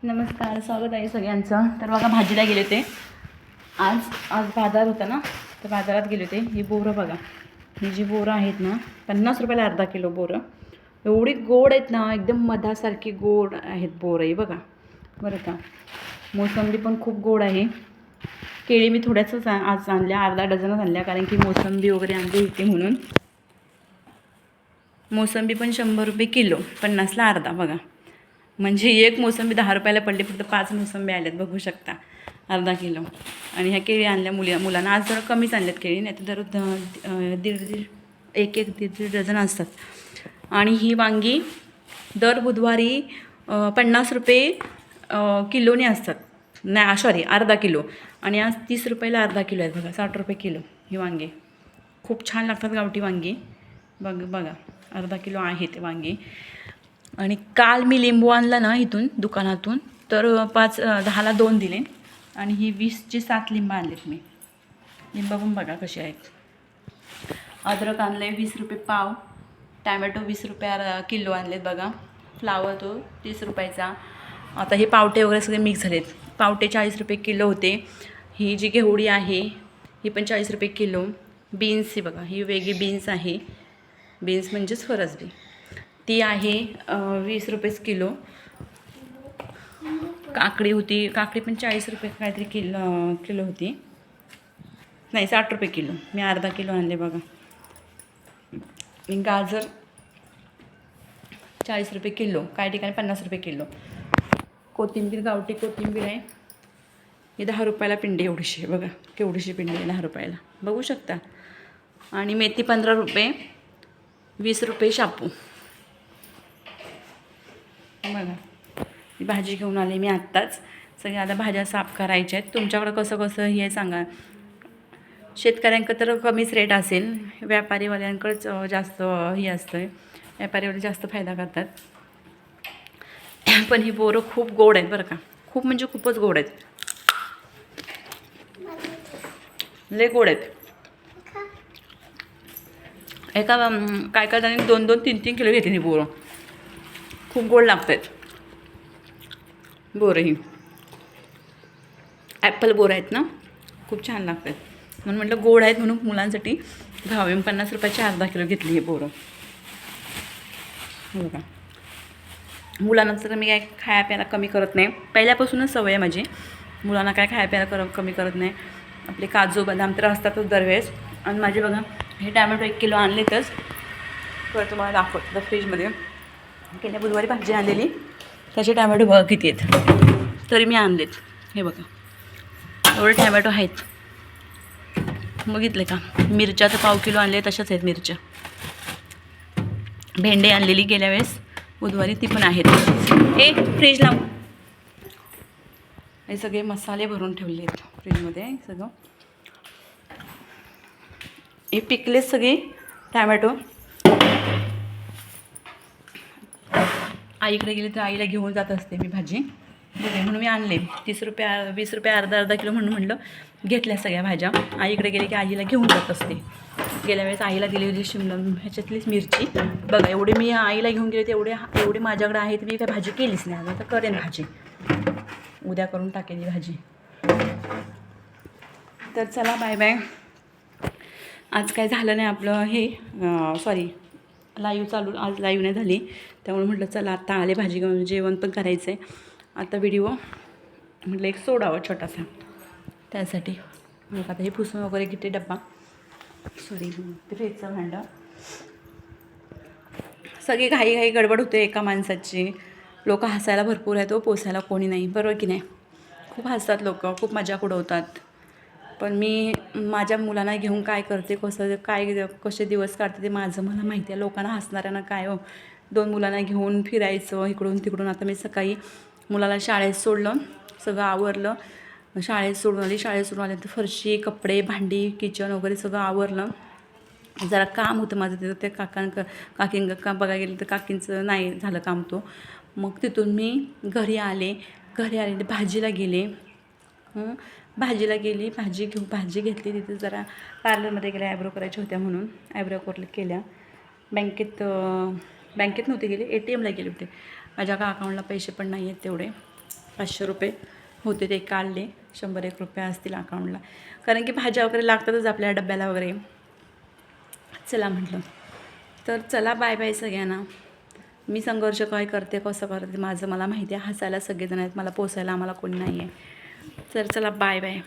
नमस्कार, स्वागत आहे सगळ्यांचं. तर बघा भाजीला गेले होते. आज आज बाजार होता ना, तर बाजारात गेले होते. ही बोरं बघा, ही जी बोरं आहेत ना, 50 रुपयाला अर्धा किलो बोरं. एवढी गोड आहेत ना, एकदम मधासारखी गोड आहेत बोरं. ही बघा बरं का. मोसंबी पण खूप गोड आहे. केळी मी थोड्याच आज आणल्या, अर्धा डझनच आणल्या, कारण की मोसंबी वगैरे आणली होती म्हणून. मोसंबी पण 100 रुपये किलो, 50ला अर्धा बघा. म्हणजे एक मोसंबी 10 रुपयाला पडली, फक्त 5 मोसंबी आल्यात बघू शकता, अर्धा किलो. आणि ह्या केळी आणल्या मुलांना. आज जरा कमीच आणल्यात केळी, नाही तर दीड एक दीड डझन असतात. आणि ही वांगी दर बुधवारी 50 रुपये किलोने असतात. नाही सॉरी, अर्धा किलो. आणि आज 30 रुपयाला अर्धा किलो आहेत बघा, 60 रुपये किलो ही वांगी. खूप छान लागतात गावठी वांगी. बघा अर्धा किलो आहे ते वांगी. आणि काल मी लिंबू आणला ना इथून दुकानातून, तर 10ला 2 दिले. आणि ही 20ची 7 लिंबं आणलेत मी. लिंबं पण बघा कशी आहेत. अद्रक आणले 20 रुपये पाव. टॅमॅटो 20 रुपये किलो आणलेत बघा. फ्लावर तो 30 रुपयाचा. आता हे पावटे वगैरे सगळे मिक्स झालेत. पावटे 40 रुपये किलो होते. ही जी घेवडी आहे ही पण 40 रुपये किलो. बीन्स ही बघा, ही वेगळी बीन्स आहे. बीन्स म्हणजेच फरसबी, ती आहे 20 रुपयेच किलो. काकडी होती, काकडी पण 40 रुपये काहीतरी किलो होती. नाही 60 रुपये किलो. मी अर्धा किलो आणले बघा. गाजर 40 रुपये किलो, काही ठिकाणी 50 रुपये किलो. कोथिंबीर, गावठी कोथिंबीर आहे. ही 10 रुपयाला पिंडी एवढीशी बघा, केवढीशी पिंडी आहे 10 रुपयाला, बघू शकता. आणि मेथी 15 रुपये, 20 रुपये शापू. बघा ही भाजी घेऊन आले मी आत्ताच. सगळ्या आता भाज्या साफ करायच्या आहेत. तुमच्याकडं कसं कसं हे सांगा. शेतकऱ्यांकडं तर कमीच रेट असेल, व्यापारीवाल्यांकडंच जास्त हे असतं. व्यापारीवाले जास्त फायदा करतात. पण ही बोरं खूप गोड आहेत बरं का, खूप म्हणजे खूपच गोड आहेत. लय गोड आहेत. एका काय जणांनी 2-2, 3-3 किलो घेतली ही बोरं. खूप गोड लागत आहेत बोरं. ही ॲपल बोरं आहेत ना, खूप छान लागतात. म्हणून म्हटलं गोड आहेत म्हणून मुलांसाठी घ्यावे. 50 रुपयाची अर्धा किलो घेतली हे बोरं. बघा, मुलांना तर मी काय खाया प्यायला कमी करत नाही, पहिल्यापासूनच सवय आहे माझी. मुलांना काय खाया प्यायला कमी करत नाही. आपले काजू बदाम तर असतातच दरवेळेस. आणि माझे बघा हे टॅमॅटो 1 किलो आणलेतच. तर तुम्हाला दाखवतो तर फ्रीजमध्ये. गेल्या बुधवारी भाजी आणलेली, त्याचे टॅमॅटो बघा किती आहेत, तरी मी आणलेत. हे बघा एवढे टॅमॅटो आहेत, बघितले का. मिरच्या तर पाव किलो आणले, तशाच आहेत मिरच्या. भेंडे आणलेली गेल्या वेळेस बुधवारी, ती पण आहेत. हे फ्रीज लावून हे सगळे मसाले भरून ठेवले आहेत फ्रीजमध्ये सगळं. हे पिकले सगळे टॅमॅटो. आईकडे गेले तर आईला घेऊन जात असते मी भाजी बघे, म्हणून मी आणले. 30 रुपये 20 रुपये अर्धा किलो म्हणून म्हटलं घेतल्या सगळ्या भाज्या. आईकडे गेले की आईला घेऊन जात असते. गेल्या वेळेस आईला दिली होती शिमला ह्याच्यातलीच मिरची बघा. एवढे मी आईला घेऊन गेले, एवढे माझ्याकडे आहे. मी काय भाजी केलीच नाही. आता करेन भाजी, उद्या करून टाकेन ही भाजी. तर चला बाय बाय. आज काय झालं नाही आपलं हे सॉरी लाईव्ह चालू, आज लाईव्ह नाही झाली, त्यामुळे म्हटलं चला आत्ता आले भाजी घेऊन, जेवण पण करायचं आहे. आता व्हिडिओ म्हटलं एक सोडावं छोटासा, त्यासाठी. मग आता हे पुसून वगैरे घेते डब्बा, सॉरी फ्रीजचं भांडं. सगळी घाई गडबड होते एका माणसाची. लोक हसायला भरपूर आहेत, पोसायला कोणी नाही, बरोबर की नाही. खूप हसतात लोक, खूप मजाक उडवतात. पण मी माझ्या मुलांना घेऊन काय करते, कसे दिवस काढते ते माझं मला माहिती आहे. लोकांना हसणाऱ्यांना काय हो. 2 मुलांना घेऊन फिरायचं इकडून तिकडून. आता मी सकाळी मुलाला शाळेत सोडलं, सगळं आवरलं. शाळेत सोडून आले तर फरशी, कपडे, भांडी, किचन वगैरे सगळं आवरलं. जरा काम होतं माझं तिथं, ते काकींग काम बघायला गेलं तर काकींचं नाही झालं काम तो. मग तिथून मी घरी आले तर भाजी घेतली. तिथे जरा पार्लरमध्ये गेल्या, ॲब्रो करायच्या होत्या म्हणून ॲब्रो केल्या. बँकेत नव्हते गेले, ATMला गेले होते. माझ्या अकाउंटला पैसे पण नाही आहेत तेवढे. 500 रुपये होते ते काढले. 100-1 रुपये असतील अकाउंटला, कारण की भाज्या वगैरे लागतातच आपल्या डब्याला वगैरे. चला म्हटलं, तर चला बाय बाय सगळ्यांना. मी संघर्ष काय करते, कसं करते माझं मला माहिती आहे. हसायला सगळेजण आहेत, मला पोसायला आम्हाला कोणी नाही आहे. तर चला बाय बाय.